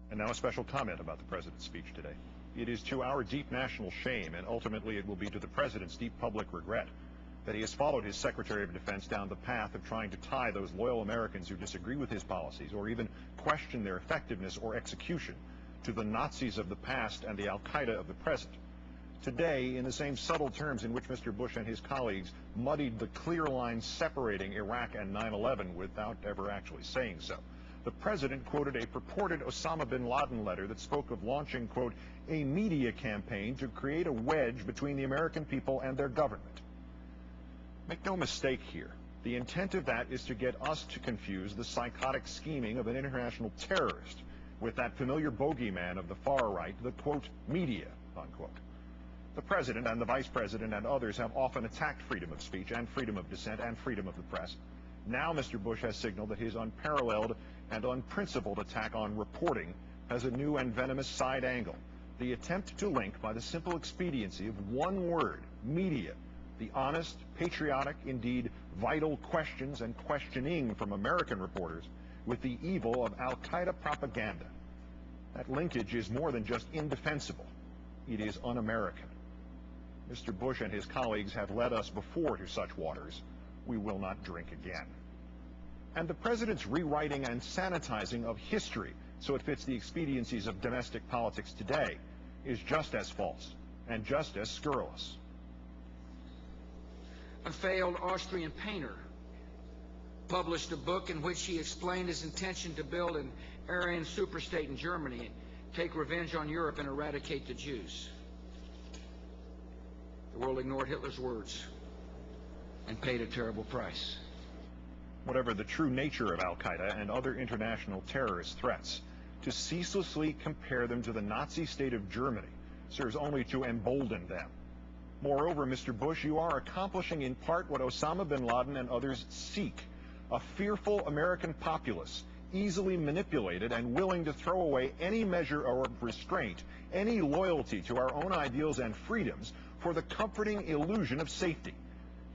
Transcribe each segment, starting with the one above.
And now a special comment about the President's speech today. It is to our deep national shame, and ultimately it will be to the President's deep public regret, that he has followed his Secretary of Defense down the path of trying to tie those loyal Americans who disagree with his policies or even question their effectiveness or execution to the Nazis of the past and the Al-Qaeda of the present. Today, in the same subtle terms in which Mr. Bush and his colleagues muddied the clear line separating Iraq and 9/11 without ever actually saying so, the President quoted a purported Osama bin Laden letter that spoke of launching, quote, a media campaign to create a wedge between the American people and their government. Make no mistake here. The intent of that is to get us to confuse the psychotic scheming of an international terrorist with that familiar bogeyman of the far right, the, quote, media, unquote. The President and the Vice President and others have often attacked freedom of speech and freedom of dissent and freedom of the press. Now Mr. Bush has signaled that his unparalleled and unprincipled attack on reporting has a new and venomous side angle. The attempt to link, by the simple expediency of one word, media, the honest, patriotic, indeed vital questions and questioning from American reporters with the evil of Al-Qaeda propaganda. That linkage is more than just indefensible. It is un-American. Mr. Bush and his colleagues have led us before to such waters. We will not drink again. And the President's rewriting and sanitizing of history so it fits the expediencies of domestic politics today is just as false and just as scurrilous. A failed Austrian painter published a book in which he explained his intention to build an Aryan superstate in Germany and take revenge on Europe and eradicate the Jews. The world ignored Hitler's words and paid a terrible price. Whatever the true nature of Al-Qaeda and other international terrorist threats, to ceaselessly compare them to the Nazi state of Germany serves only to embolden them. Moreover, Mr. Bush, you are accomplishing in part what Osama bin Laden and others seek, a fearful American populace, easily manipulated and willing to throw away any measure of restraint, any loyalty to our own ideals and freedoms for the comforting illusion of safety.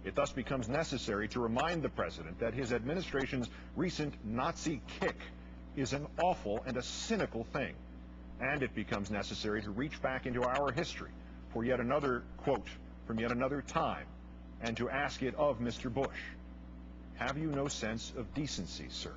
It thus becomes necessary to remind the President that his administration's recent Nazi kick is an awful and a cynical thing. And it becomes necessary to reach back into our history for yet another quote from yet another time, and to ask it of Mr. Bush. Have you no sense of decency, sir?